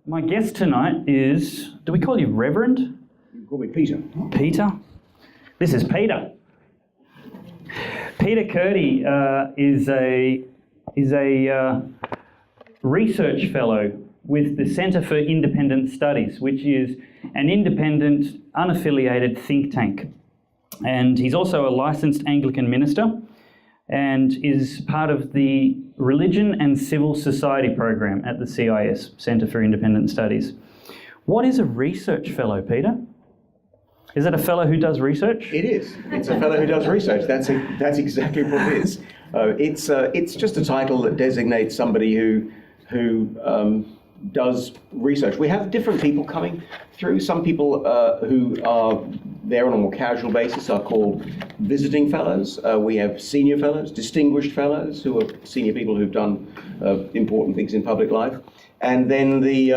my guest tonight is, do we call you Reverend? You call me Peter. Peter? This is Peter. Peter Kurti is a research fellow with the Centre for Independent Studies, which is an independent, unaffiliated think tank. And he's also a licensed Anglican minister and is part of the Religion and Civil Society program at the CIS, Centre for Independent Studies. What is a research fellow, Peter? Is it a fellow who does research? It is. It's a fellow who does research. That's exactly what it is. It's just a title that designates somebody who does research. We have different people coming through. Some people who are there on a more casual basis are called visiting fellows. We have senior fellows, distinguished fellows, who are senior people who've done important things in public life, and then the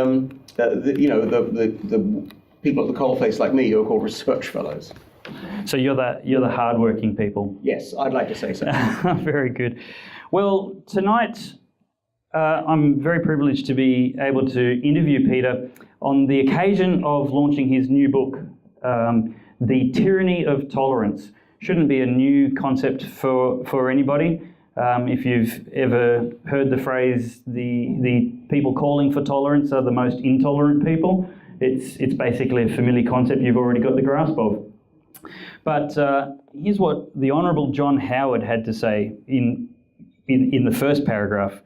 people at the coalface like me who are called research fellows. So you're the hard-working people. Yes, I'd like to say so. Very good. Well, tonight I'm very privileged to be able to interview Peter on the occasion of launching his new book, The Tyranny of Tolerance. Shouldn't be a new concept for anybody. If you've ever heard the phrase, the people calling for tolerance are the most intolerant people, it's basically a familiar concept you've already got the grasp of. But here's what the Honourable John Howard had to say in the first paragraph.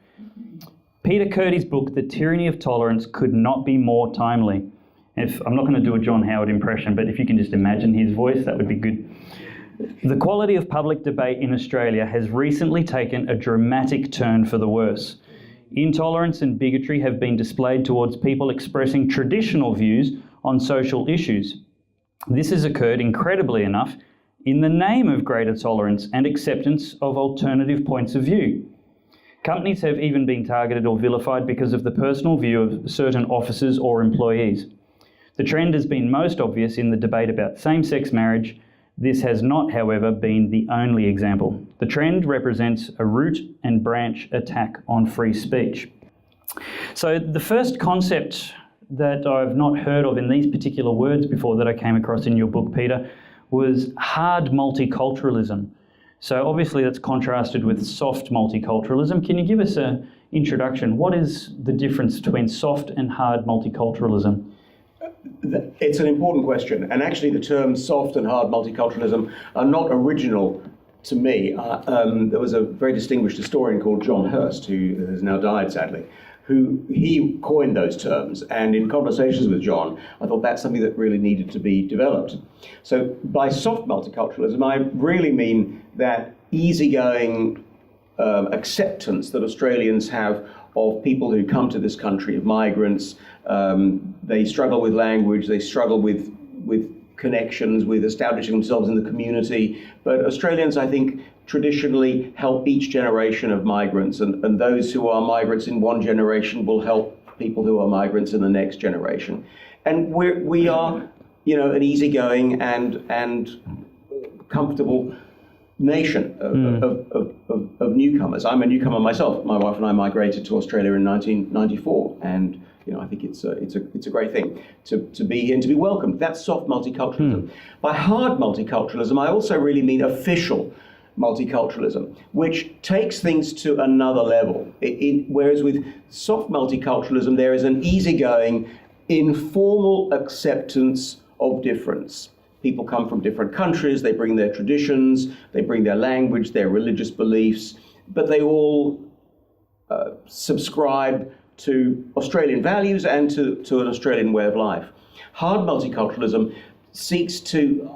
Peter Kurti's book, The Tyranny of Tolerance, could not be more timely. I'm not going to do a John Howard impression, but if you can just imagine his voice, that would be good. The quality of public debate in Australia has recently taken a dramatic turn for the worse. Intolerance and bigotry have been displayed towards people expressing traditional views on social issues. This has occurred, incredibly enough, in the name of greater tolerance and acceptance of alternative points of view. Companies have even been targeted or vilified because of the personal view of certain officers or employees. The trend has been most obvious in the debate about same-sex marriage. This has not, however, been the only example. The trend represents a root and branch attack on free speech. So the first concept that I've not heard of in these particular words before that I came across in your book, Peter, was hard multiculturalism. So obviously that's contrasted with soft multiculturalism. Can you give us an introduction? What is the difference between soft and hard multiculturalism? It's an important question, and actually the terms soft and hard multiculturalism are not original to me. There was a very distinguished historian called John Hurst, who has now died sadly, he coined those terms, and in conversations with John, I thought that's something that really needed to be developed. So by soft multiculturalism, I really mean that easygoing acceptance that Australians have of people who come to this country, of migrants. They struggle with language, they struggle with connections, with establishing themselves in the community. But Australians, I think, traditionally help each generation of migrants, and those who are migrants in one generation will help people who are migrants in the next generation. And we are, an easygoing and comfortable nation of newcomers. I'm a newcomer myself. My wife and I migrated to Australia in 1994, and I think it's a great thing to be here and to be welcomed. That's soft multiculturalism. By hard multiculturalism, I also really mean official multiculturalism, which takes things to another level. Whereas with soft multiculturalism, there is an easygoing, informal acceptance of difference. People come from different countries, they bring their traditions, they bring their language, their religious beliefs, but they all subscribe to Australian values and to an Australian way of life. Hard multiculturalism seeks to,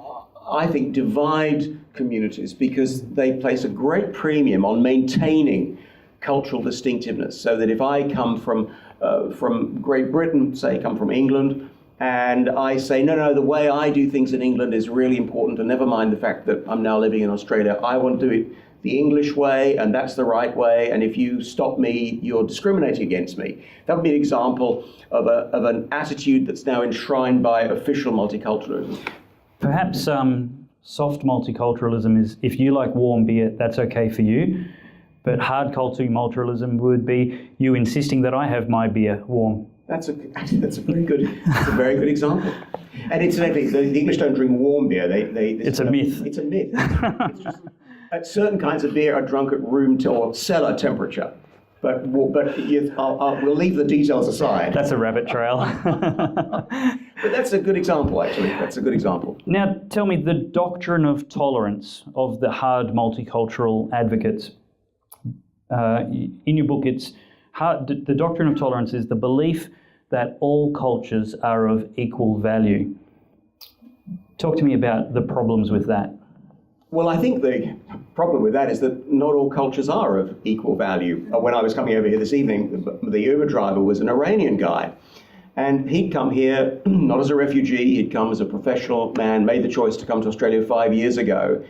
I think, divide communities because they place a great premium on maintaining cultural distinctiveness, so that if I come from Great Britain, say come from England, and I say, no, the way I do things in England is really important, and never mind the fact that I'm now living in Australia. I want to do it the English way, and that's the right way, and if you stop me, you're discriminating against me. That would be an example of an attitude that's now enshrined by official multiculturalism. Perhaps soft multiculturalism is, if you like warm beer, that's okay for you, but hard multiculturalism would be you insisting that I have my beer warm. That's a very good example. And incidentally, the English don't drink warm beer. It's a myth. It's a myth. It's just, certain kinds of beer are drunk at room or cellar temperature. But we'll leave the details aside. That's a rabbit trail. But that's a good example, actually. That's a good example. Now, tell me, the doctrine of tolerance of the hard multicultural advocates. In your book, it's the doctrine of tolerance is the belief that all cultures are of equal value. Talk to me about the problems with that. Well, I think the problem with that is that not all cultures are of equal value. When I was coming over here this evening, the Uber driver was an Iranian guy. And he'd come here not as a refugee, he'd come as a professional man, made the choice to come to Australia 5 years ago.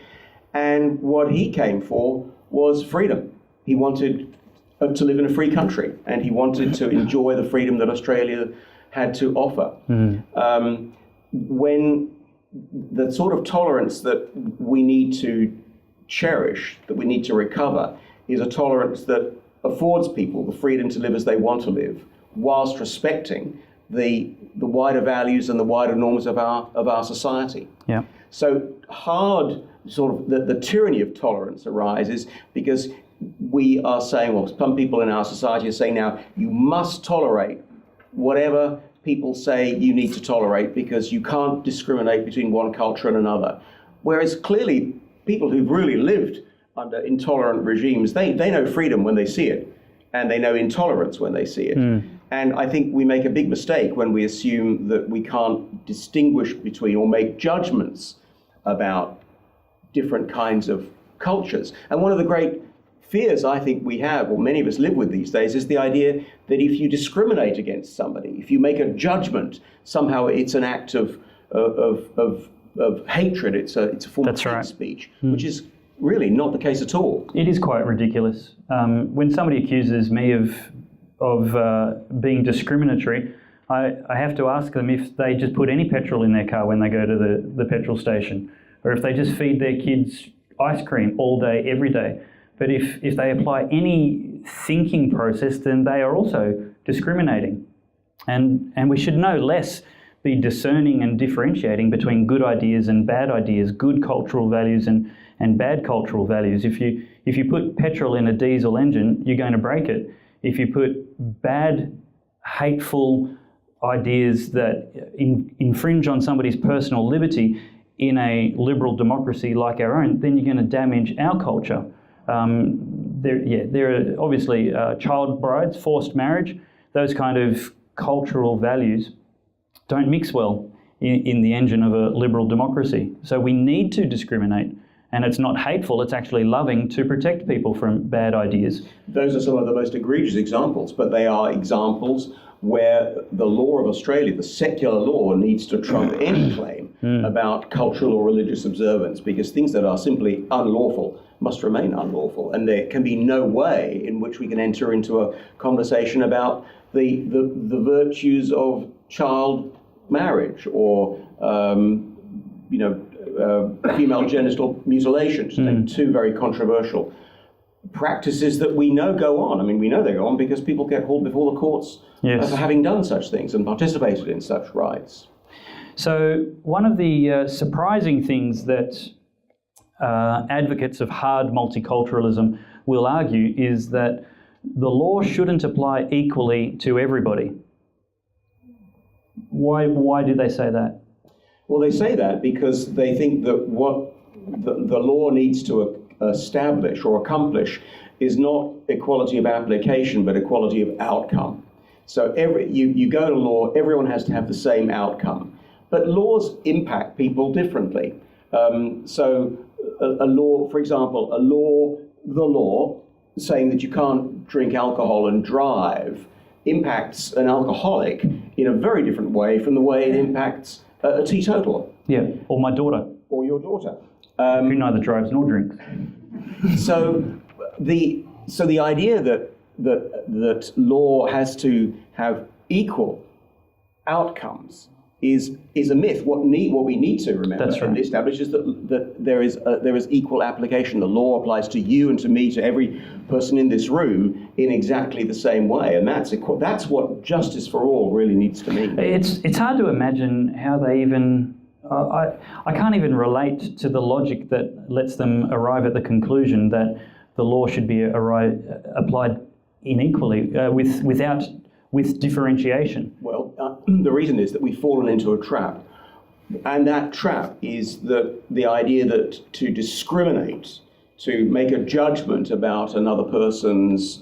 And what he came for was freedom. He wanted to live in a free country, and he wanted to enjoy the freedom that Australia had to offer. When the sort of tolerance that we need to cherish, that we need to recover, is a tolerance that affords people the freedom to live as they want to live, whilst respecting the wider values and the wider norms of our society. Yeah. So hard, sort of the tyranny of tolerance arises because we are saying, well, some people in our society are saying now, you must tolerate whatever people say you need to tolerate because you can't discriminate between one culture and another. Whereas clearly people who've really lived under intolerant regimes, they know freedom when they see it, and they know intolerance when they see it. And I think we make a big mistake when we assume that we can't distinguish between or make judgments about different kinds of cultures. And one of the great fears I think we have, or many of us live with these days, is the idea that if you discriminate against somebody, if you make a judgment, somehow it's an act of hatred. It's a form of hate speech, which is really not the case at all. It is quite ridiculous. When somebody accuses me of being discriminatory, I have to ask them if they just put any petrol in their car when they go to the petrol station, or if they just feed their kids ice cream all day, every day. But if they apply any thinking process, then they are also discriminating. And we should no less be discerning and differentiating between good ideas and bad ideas, good cultural values and bad cultural values. If you put petrol in a diesel engine, you're going to break it. If you put bad, hateful ideas that infringe on somebody's personal liberty in a liberal democracy like our own, then you're going to damage our culture. There are obviously child brides, forced marriage, those kind of cultural values don't mix well in the engine of a liberal democracy. So we need to discriminate, and it's not hateful, it's actually loving to protect people from bad ideas. Those are some of the most egregious examples, but they are examples where the law of Australia, the secular law, needs to trump any claim about cultural or religious observance, because things that are simply unlawful must remain unlawful, and there can be no way in which we can enter into a conversation about the virtues of child marriage or female genital mutilation, just take two very controversial practices that we know go on. I mean, we know they go on because people get hauled before the courts for having done such things and participated in such rights. So one of the surprising things that advocates of hard multiculturalism will argue is that the law shouldn't apply equally to everybody. Why do they say that? Well, they say that because they think that what the law needs to establish or accomplish is not equality of application, but equality of outcome. So you go to law, everyone has to have the same outcome. But laws impact people differently. So a law, for example, the law saying that you can't drink alcohol and drive impacts an alcoholic in a very different way from the way it impacts a teetotaler. Yeah, or my daughter. Or your daughter. Who neither drives nor drinks. So the idea that law has to have equal outcomes is a myth. What we need to remember That's right. and establish is that there is equal application. The law applies to you and to me, to every person in this room, in exactly the same way, and that's what justice for all really needs to mean. It's hard to imagine how they even. I can't even relate to the logic that lets them arrive at the conclusion that the law should be applied unequally with differentiation. Well, the reason is that we've fallen into a trap. And that trap is the idea that to discriminate, to make a judgment about another person's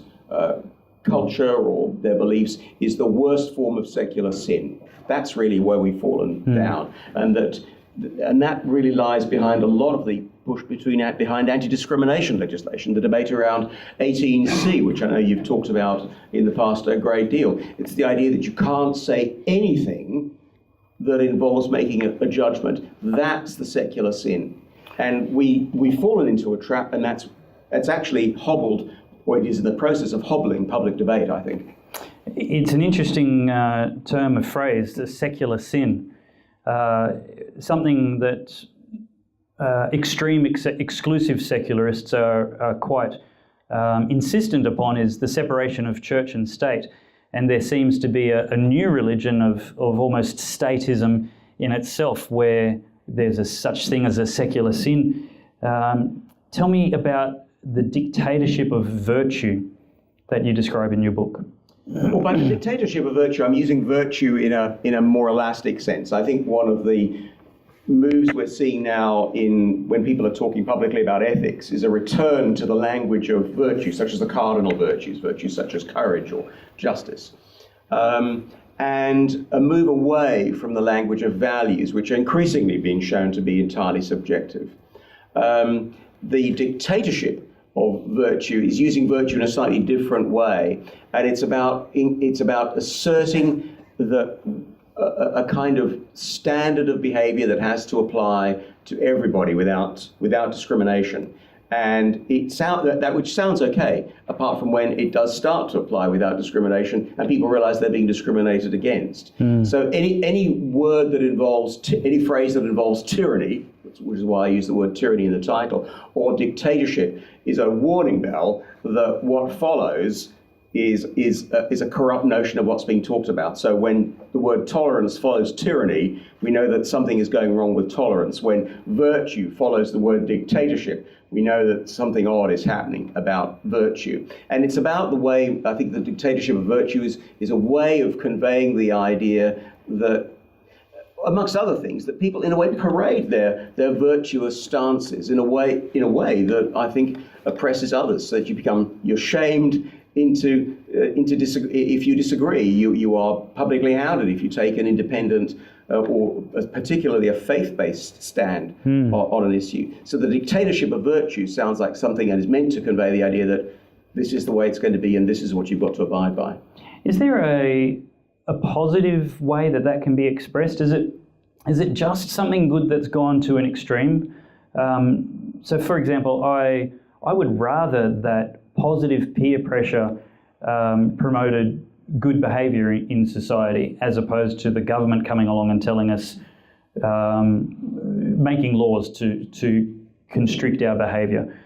culture or their beliefs, is the worst form of secular sin. That's really where we've fallen down. And that really lies behind a lot of the push behind anti-discrimination legislation, the debate around 18C, which I know you've talked about in the past a great deal. It's the idea that you can't say anything that involves making a judgment. That's the secular sin. And we've fallen into a trap, and that's actually hobbled, or it is in the process of hobbling public debate, I think. It's an interesting term of phrase, the secular sin. Something that extreme exclusive secularists are quite insistent upon is the separation of church and state. And there seems to be a new religion of almost statism in itself, where there's such thing as a secular sin. Tell me about the dictatorship of virtue that you describe in your book. Well, by the dictatorship of virtue, I'm using virtue in a more elastic sense. I think one of the moves we're seeing now when people are talking publicly about ethics is a return to the language of virtue, such as the cardinal virtues such as courage or justice, and a move away from the language of values, which are increasingly being shown to be entirely subjective. The dictatorship of virtue is using virtue in a slightly different way, and it's about asserting a kind of standard of behavior that has to apply to everybody without discrimination. And that which sounds okay, apart from when it does start to apply without discrimination and people realize they're being discriminated against. So any word that involves, any phrase that involves tyranny, which is why I use the word tyranny in the title, or dictatorship, is a warning bell that what follows is a corrupt notion of what's being talked about. So when the word tolerance follows tyranny, we know that something is going wrong with tolerance. When virtue follows the word dictatorship, we know that something odd is happening about virtue. And it's about the way, I think the dictatorship of virtue is a way of conveying the idea that, amongst other things, that people in a way parade their virtuous stances in a way that I think oppresses others, so that you're shamed into if you disagree. You are publicly hounded if you take an independent or particularly a faith-based stand on an issue. So the dictatorship of virtue sounds like something that is meant to convey the idea that this is the way it's going to be and this is what you've got to abide by. Is there a positive way that can be expressed? Is it just something good that's gone to an extreme? So, for example, I would rather that positive peer pressure promoted good behaviour in society, as opposed to the government coming along and telling us, making laws to constrict our behaviour.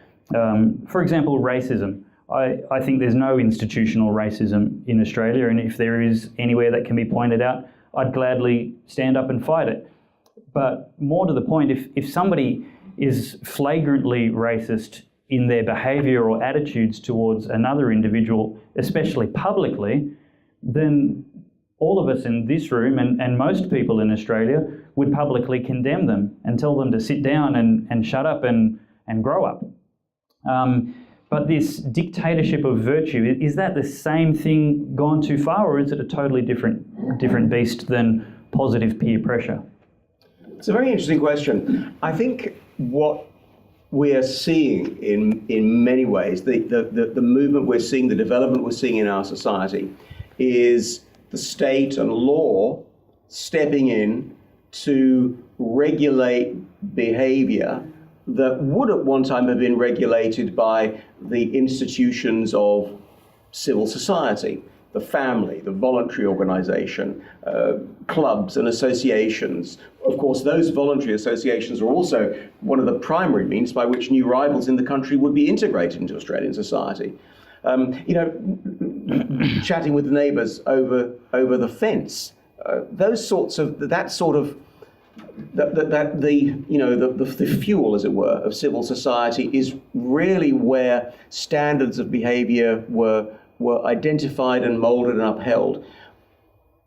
For example, racism. I think there's no institutional racism in Australia, and if there is anywhere that can be pointed out, I'd gladly stand up and fight it. But more to the point, if somebody is flagrantly racist in their behaviour or attitudes towards another individual, especially publicly, then all of us in this room and most people in Australia would publicly condemn them and tell them to sit down and shut up and grow up. But this dictatorship of virtue, is that the same thing gone too far, or is it a totally different beast than positive peer pressure? It's a very interesting question. I think what we are seeing in many ways, the movement we're seeing, the development we're seeing in our society, is the state and law stepping in to regulate behavior that would at one time have been regulated by the institutions of civil society, the family, the voluntary organisation, clubs and associations. Of course, those voluntary associations are also one of the primary means by which new arrivals in the country would be integrated into Australian society. Chatting with the neighbours over the fence, the fuel, as it were, of civil society is really where standards of behaviour were identified and moulded and upheld.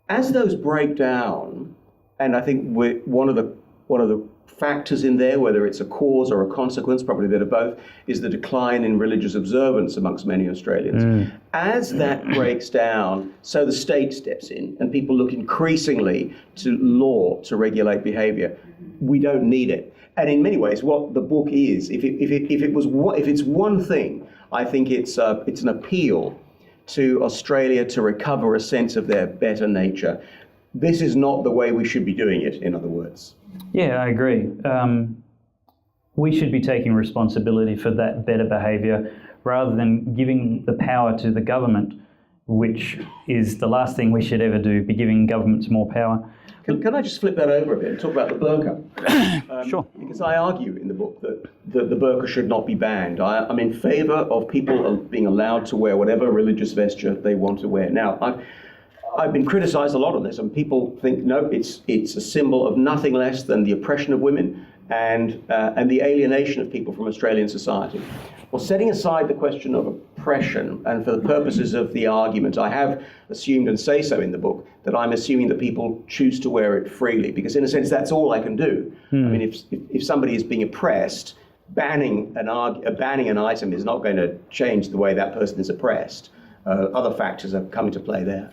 As those break down, and I think one of the factors in there, whether it's a cause or a consequence, probably a bit of both, is the decline in religious observance amongst many Australians. As that breaks down, so the state steps in and people look increasingly to law to regulate behaviour. We don't need it. And in many ways, what the book is, if it's one thing, I think it's an appeal to Australia to recover a sense of their better nature. This is not the way we should be doing it, in other words. Yeah, I agree. We should be taking responsibility for that better behaviour rather than giving the power to the government, which is the last thing we should ever do, be giving governments more power. Can I just flip that over a bit and talk about the burqa? Sure. Because I argue in the book that the burqa should not be banned. I'm in favour of people being allowed to wear whatever religious vesture they want to wear. Now, I've been criticised a lot on this, and people think, no, it's a symbol of nothing less than the oppression of women and the alienation of people from Australian society. Well, setting aside the question of oppression, and for the purposes of the argument, I have assumed, and say so in the book, that I'm assuming that people choose to wear it freely, because in a sense that's all I can do. I mean, if somebody is being oppressed, banning an item is not going to change the way that person is oppressed. Other factors are coming to play there.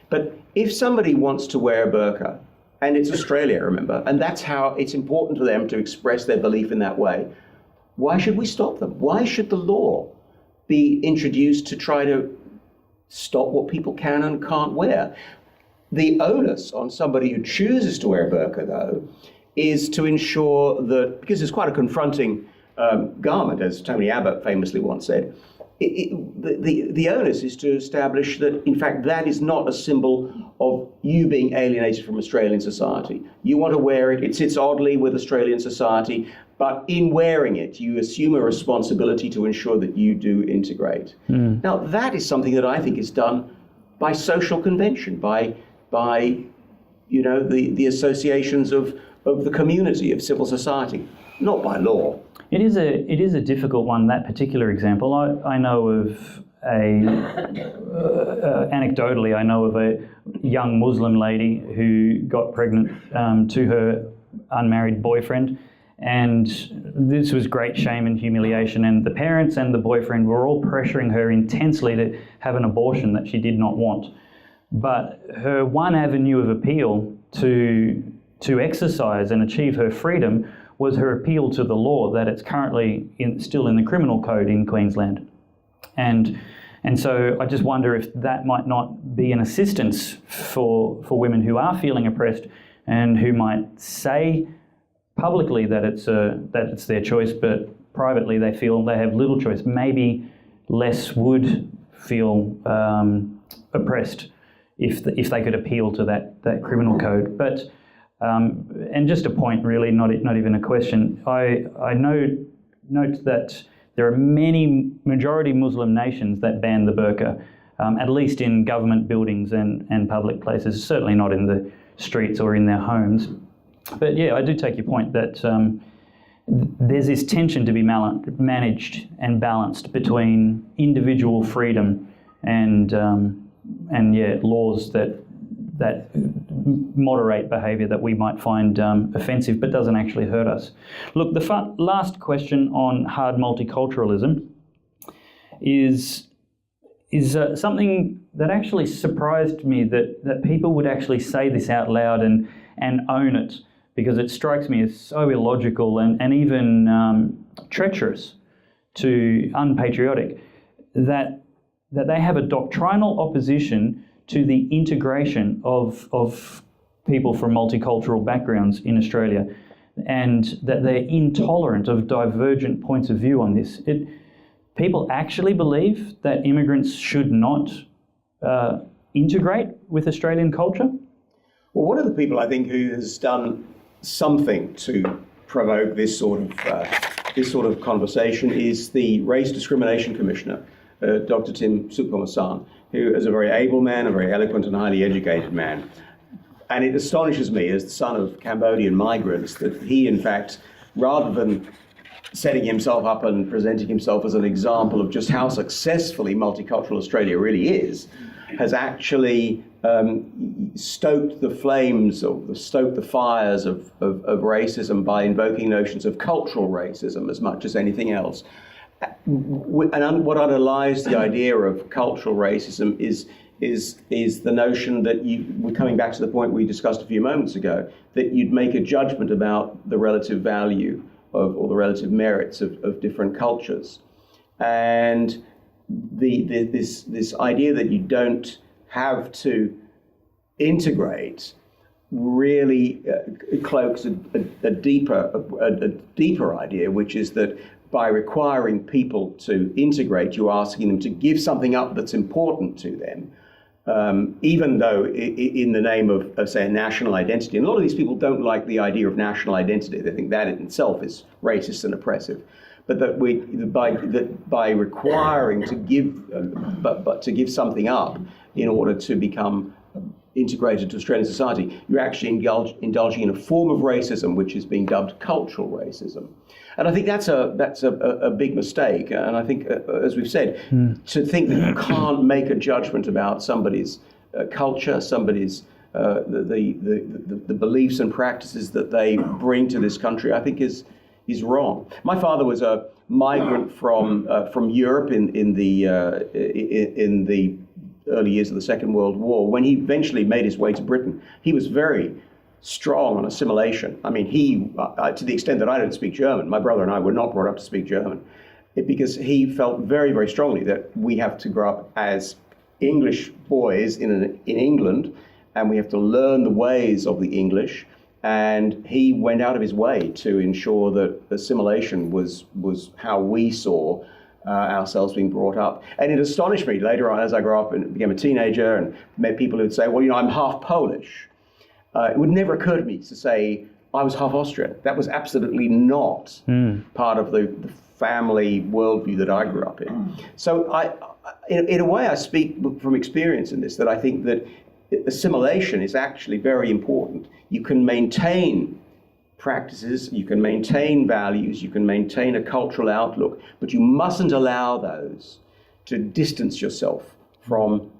But if somebody wants to wear a burqa, and it's Australia, remember, and that's how it's important to them to express their belief in that way, why should we stop them? Why should the law be introduced to try to stop what people can and can't wear? The onus on somebody who chooses to wear a burqa, though, is to ensure that, because it's quite a confronting garment, as Tony Abbott famously once said, the onus is to establish that, in fact, that is not a symbol of you being alienated from Australian society. You want to wear it, it sits oddly with Australian society, but in wearing it, you assume a responsibility to ensure that you do integrate. Now, that is something that I think is done by social convention, by the associations of the community, of civil society, not by law. It is a difficult one, that particular example. I know of anecdotally, I know of a young Muslim lady who got pregnant to her unmarried boyfriend, and this was great shame and humiliation, and the parents and the boyfriend were all pressuring her intensely to have an abortion that she did not want. But her one avenue of appeal to exercise and achieve her freedom was her appeal to the law that it's currently still in the criminal code in Queensland. And so I just wonder if that might not be an assistance for women who are feeling oppressed and who might say publicly that it's their choice, but privately they feel they have little choice. Maybe less would feel oppressed if they could appeal to that criminal code. But and just a point, really, not even a question. I note that there are many majority Muslim nations that ban the burqa, at least in government buildings and public places, certainly not in the streets or in their homes. But yeah, I do take your point that there's this tension to be managed and balanced between individual freedom and laws that moderate behaviour that we might find offensive but doesn't actually hurt us. Look, the last question on hard multiculturalism is something that actually surprised me, that people would actually say this out loud and own it, because it strikes me as so illogical and even treacherous to unpatriotic, that they have a doctrinal opposition to the integration of people from multicultural backgrounds in Australia, and that they're intolerant of divergent points of view on this. People actually believe that immigrants should not integrate with Australian culture? Well, one of the people I think who has done something to provoke this sort of conversation is the Race Discrimination Commissioner, Dr. Tim Soutphommasane, who is a very able man, a very eloquent and highly educated man. And it astonishes me, as the son of Cambodian migrants, that he, in fact, rather than setting himself up and presenting himself as an example of just how successfully multicultural Australia really is, has actually stoked the flames or stoked the fires of racism by invoking notions of cultural racism as much as anything else. And what underlies the idea of cultural racism is the notion that we're coming back to the point we discussed a few moments ago, that you'd make a judgment about the relative value or the relative merits of different cultures. And this idea that you don't have to integrate really cloaks a deeper idea, which is that by requiring people to integrate, you're asking them to give something up that's important to them, even though in the name of, say, a national identity. And a lot of these people don't like the idea of national identity. They think that in itself is racist and oppressive. But that by requiring to give something up in order to become integrated to Australian society, you're actually indulging in a form of racism which is being dubbed cultural racism. And I think that's a big mistake. And I think, as we've said, to think that you can't make a judgment about somebody's culture, somebody's the beliefs and practices that they bring to this country, I think is wrong. My father was a migrant from Europe in the early years of the Second World War. When he eventually made his way to Britain, he was very strong on assimilation. I mean, he, to the extent that I don't speak German, my brother and I were not brought up to speak German, because he felt very, very strongly that we have to grow up as English boys in England, and we have to learn the ways of the English. And he went out of his way to ensure that assimilation was how we saw ourselves being brought up. And it astonished me later on as I grew up and became a teenager and met people who would say, well, you know, I'm half Polish. It would never occur to me to say I was half Austrian. That was absolutely not part of the family worldview that I grew up in. So in a way, I speak from experience in this, that I think that assimilation is actually very important. You can maintain practices, you can maintain values, you can maintain a cultural outlook, but you mustn't allow those to distance yourself from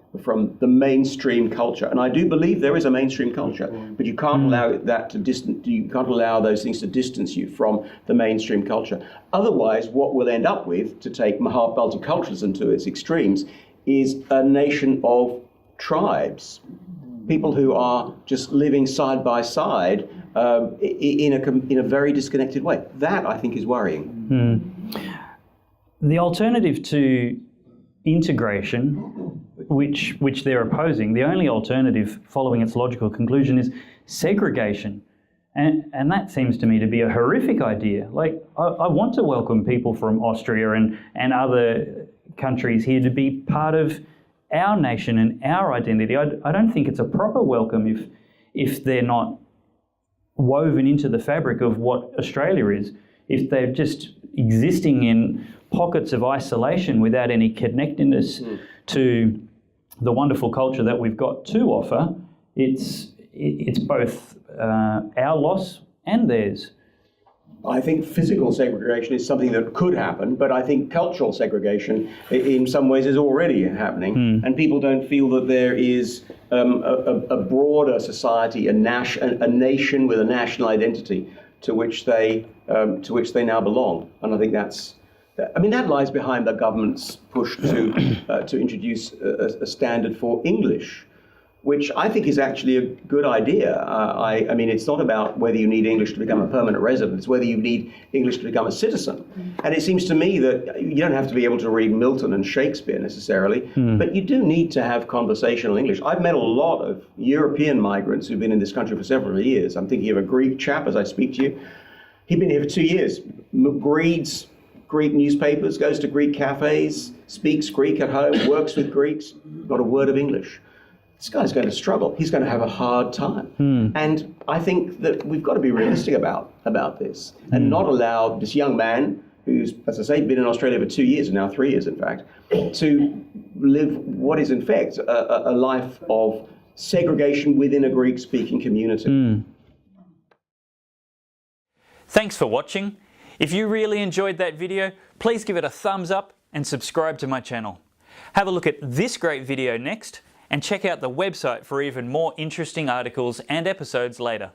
the mainstream culture. And I do believe there is a mainstream culture, but you can't allow that you can't allow those things to distance you from the mainstream culture. Otherwise, what we'll end up with, to take multiculturalism to its extremes, is a nation of tribes, people who are just living side by side in a very disconnected way. That, I think, is worrying. The alternative to integration, which they're opposing, the only alternative following its logical conclusion is segregation. And that seems to me to be a horrific idea. Like, I want to welcome people from Austria and other countries here to be part of our nation and our identity. I don't think it's a proper welcome if they're not woven into the fabric of what Australia is. If they're just existing in pockets of isolation without any connectedness to the wonderful culture that we've got to offer, it's both our loss and theirs. I think physical segregation is something that could happen, but I think cultural segregation in some ways is already happening, and people don't feel that there is a broader society, a nation with a national identity to which they now belong. And I think that lies behind the government's push to introduce a standard for English, which I think is actually a good idea. I mean, it's not about whether you need English to become a permanent resident, it's whether you need English to become a citizen. And it seems to me that you don't have to be able to read Milton and Shakespeare necessarily, but you do need to have conversational English. I've met a lot of European migrants who've been in this country for several years. I'm thinking of a Greek chap as I speak to you. He'd been here for 2 years, reads Greek newspapers, goes to Greek cafes, speaks Greek at home, works with Greeks, not a word of English. this guy's going to struggle. He's going to have a hard time. And I think that we've got to be realistic about this and not allow this young man who's, as I say, been in Australia for 2 years, now 3 years in fact, to live what is in fact a life of segregation within a Greek-speaking community. Thanks for watching. If you really enjoyed that video, please give it a thumbs up and subscribe to my channel. Have a look at this great video next, and check out the website for even more interesting articles and episodes later.